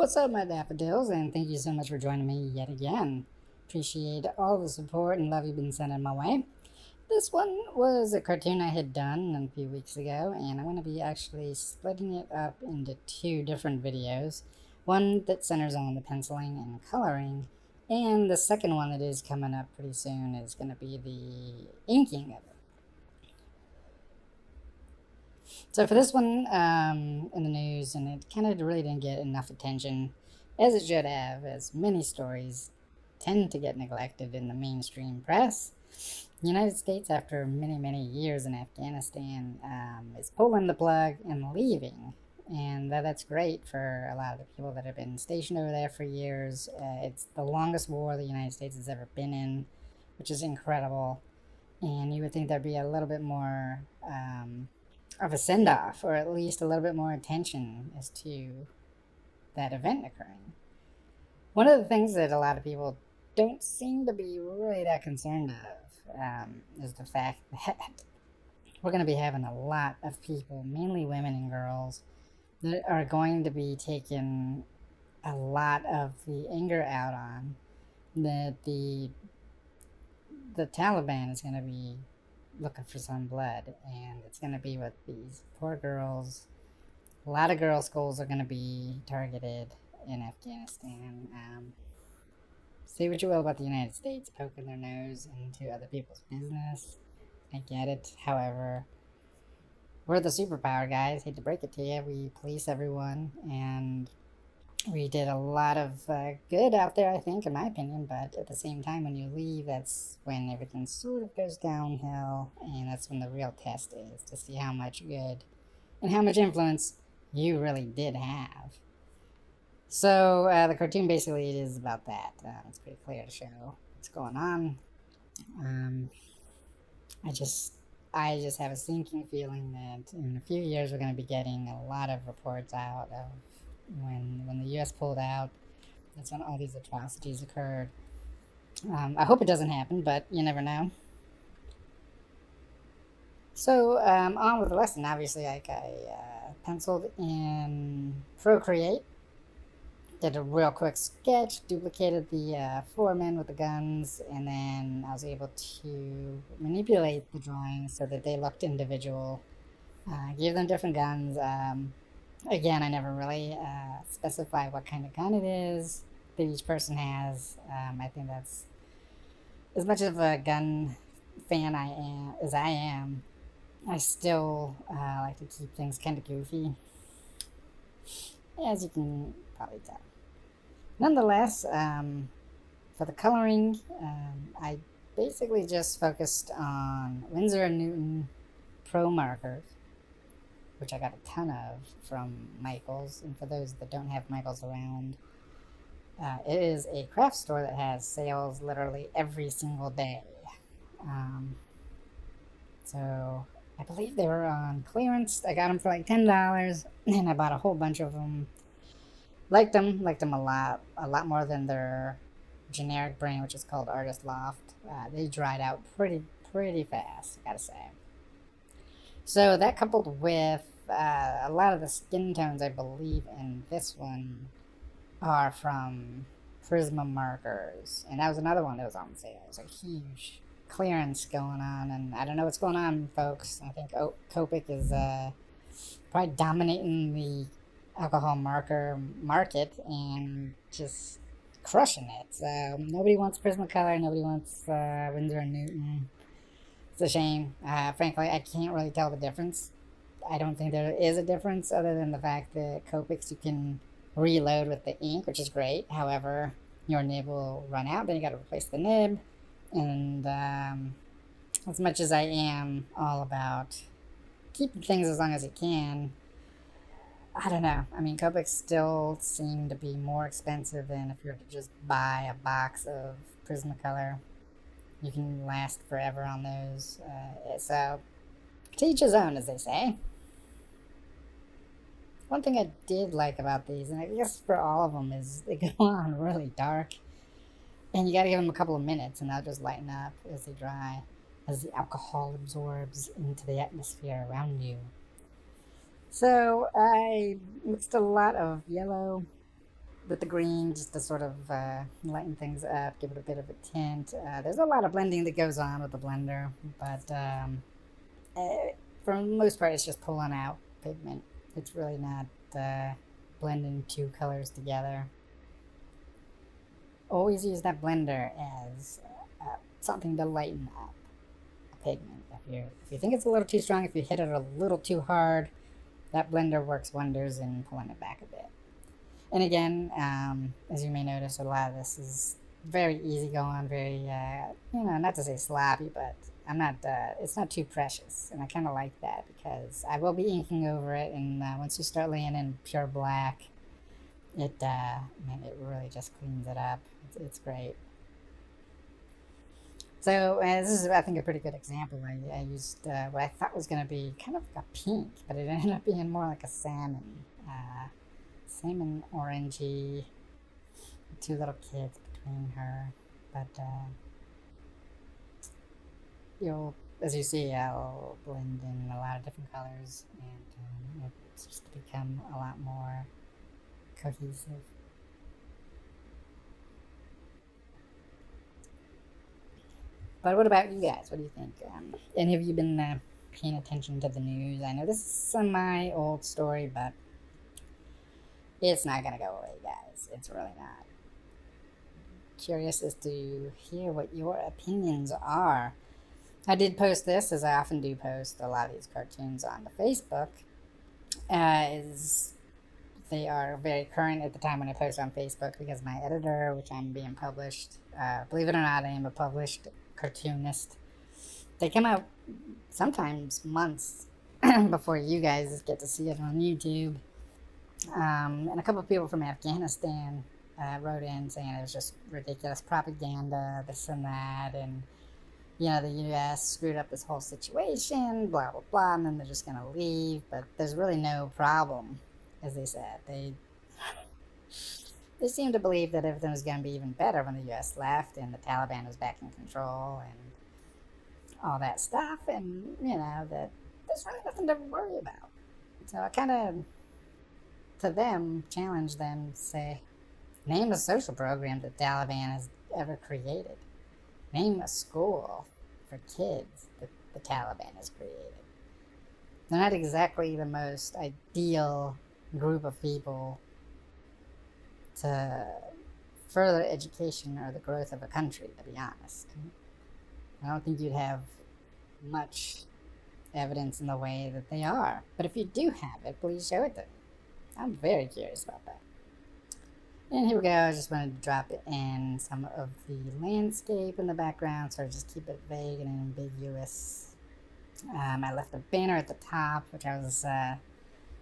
What's up, my daffodils, and thank you so much for joining me yet again. Appreciate all the support and love you've been sending my way. This one was a cartoon I had done a few weeks ago, and I'm going to be actually splitting it up into two different videos. One that centers on the penciling and coloring, and the second one that is coming up pretty soon is going to be the inking of it. So for this one, in the news, and it kind of really didn't get enough attention as it should have, as many stories tend to get neglected in the mainstream press. The United States, after many, many years in Afghanistan, is pulling the plug and leaving. And that's great for a lot of the people that have been stationed over there for years. It's the longest war the United States has ever been in, which is incredible. And you would think there'd be a little bit more of a send off, or at least a little bit more attention as to that event occurring. One of the things that a lot of people don't seem to be really that concerned of is the fact that we're going to be having a lot of people, mainly women and girls, that are going to be taking a lot of the anger out on that the Taliban is going to be looking for some blood, and it's going to be with these poor girls. A lot of girls' schools are going to be targeted in Afghanistan. Say what you will about the United States poking their nose into other people's business. I get it. However, we're the superpower, guys. Hate to break it to you. We police everyone, and we did a lot of good out there, I think, in my opinion. But at the same time, when you leave, that's when everything sort of goes downhill, and that's when the real test is to see how much good and how much influence you really did have. So the cartoon basically is about that. It's pretty clear to show what's going on. Um, I just I just have a sinking feeling that in a few years we're going to be getting a lot of reports out of when the U.S. pulled out. That's when all these atrocities occurred. I hope it doesn't happen, but you never know. So on with the lesson. Obviously, I penciled in Procreate, did a real quick sketch, duplicated the four men with the guns, and then I was able to manipulate the drawings so that they looked individual. Give them different guns. Again, I never really specify what kind of gun it is that each person has. I think that's as much of a gun fan as I am. I still like to keep things kind of goofy, as you can probably tell. Nonetheless, for the coloring, I basically just focused on Winsor & Newton Pro markers, which I got a ton of from Michael's. And for those that don't have Michael's around, it is a craft store that has sales literally every single day. Um, so I believe they were on clearance. I got them for like $10, and I bought a whole bunch of them. Liked them a lot more than their generic brand, which is called Artist Loft. They dried out pretty fast, I gotta say. So that coupled with a lot of the skin tones, I believe, in this one are from Prisma markers, and that was another one that was on sale. It was a huge clearance going on, and I don't know what's going on, folks. I think Copic is probably dominating the alcohol marker market and just crushing it. So nobody wants Prismacolor, nobody wants Winsor & Newton. It's a shame. Frankly, I can't really tell the difference. I don't think there is a difference other than the fact that Copics you can reload with the ink, which is great. However, your nib will run out, then you got to replace the nib. And as much as I am all about keeping things as long as you can, I don't know. I mean, Copics still seem to be more expensive than if you were to just buy a box of Prismacolor. You can last forever on those. So, to each his own, as they say. One thing I did like about these, and I guess for all of them, is they go on really dark. And you gotta give them a couple of minutes, and they'll just lighten up as they dry, as the alcohol absorbs into the atmosphere around you. So I mixed a lot of yellow with the green just to sort of lighten things up, give it a bit of a tint. There's a lot of blending that goes on with the blender, but for the most part, it's just pulling out pigment. It's really not blending two colors together. Always use that blender as something to lighten up a pigment. If you think it's a little too strong, if you hit it a little too hard, that blender works wonders in pulling it back a bit. And again, as you may notice, a lot of this is very easygoing, very, not to say sloppy, but I'm not, it's not too precious. And I kind of like that because I will be inking over it. And once you start laying in pure black, it really just cleans it up. It's great. So this is, I think, a pretty good example. I used what I thought was going to be kind of a pink, but it ended up being more like a salmon orangey. Two little kids between her, but as you see, I'll blend in a lot of different colors, and it's just become a lot more cohesive. But what about you guys? What do you think? Any of you been paying attention to the news? I know this is a my old story, but it's not gonna go away, guys. It's really not. Curious as to hear what your opinions are. I did post this, as I often do post a lot of these cartoons on the Facebook. Is They are very current at the time when I post on Facebook because my editor, which I'm being published, believe it or not, I am a published cartoonist. They come out sometimes months before you guys get to see it on YouTube. And a couple of people from Afghanistan wrote in saying it was just ridiculous propaganda, this and that, and the U.S. screwed up this whole situation, blah blah blah, and then they're just gonna leave. But there's really no problem, as they said. They seem to believe that everything was gonna be even better when the U.S. left and the Taliban was back in control and all that stuff, and that there's really nothing to worry about. So I kind of, to them, challenge them, say, name a social program the Taliban has ever created. Name a school for kids that the Taliban has created. They're not exactly the most ideal group of people to further education or the growth of a country, to be honest. I don't think you'd have much evidence in the way that they are. But if you do have it, please show it to me. I'm very curious about that. And here we go. I just wanted to drop in some of the landscape in the background, so just keep it vague and ambiguous. I left a banner at the top, which I was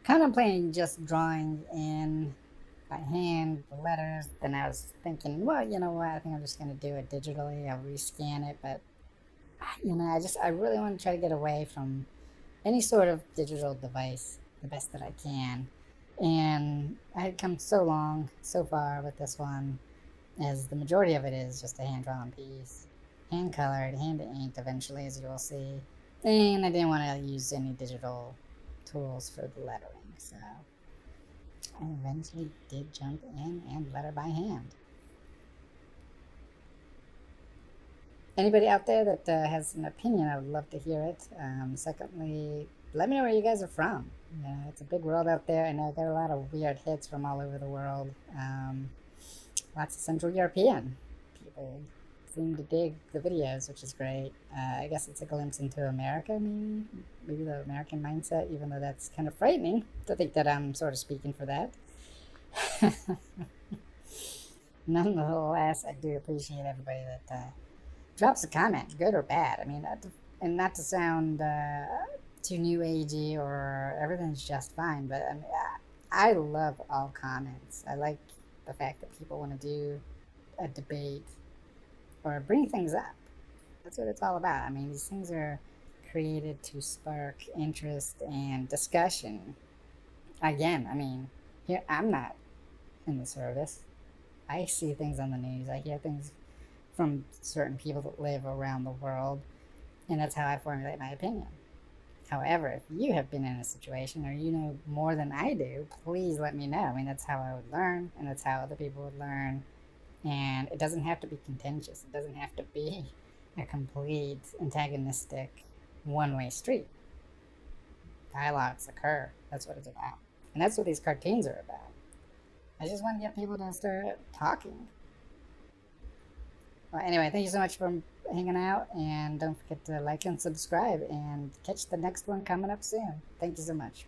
contemplating just drawing in by hand the letters. Then I was thinking, well, you know what? I think I'm just going to do it digitally. I'll rescan it, but I really want to try to get away from any sort of digital device the best that I can. And I had come so far with this one, as the majority of it is just a hand-drawn piece, hand-colored, hand-inked eventually, as you will see. And I didn't want to use any digital tools for the lettering, so I eventually did jump in and letter by hand. Anybody out there that has an opinion, I would love to hear it. Secondly, let me know where you guys are from. It's a big world out there. I know there are a lot of weird hits from all over the world. Lots of Central European people seem to dig the videos, which is great. I guess it's a glimpse into America, maybe the American mindset, even though that's kind of frightening to think that I'm sort of speaking for that. Nonetheless, I do appreciate everybody that drops a comment, good or bad. And not to sound too new agey or everything's just fine, but I love all comments. I like the fact that people want to do a debate or bring things up. That's what it's all about. These things are created to spark interest and discussion. Again, here I'm not in the service. I see things on the news. I hear things from certain people that live around the world, and that's how I formulate my opinion. However, if you have been in a situation or you know more than I do, please let me know. I mean, that's how I would learn, and that's how other people would learn. And it doesn't have to be contentious, it doesn't have to be a complete antagonistic one way street. Dialogues occur. That's what it's about. And that's what these cartoons are about. I just want to get people to start talking. Well, anyway, thank you so much for hanging out, and don't forget to like and subscribe, and catch the next one coming up soon. Thank you so much.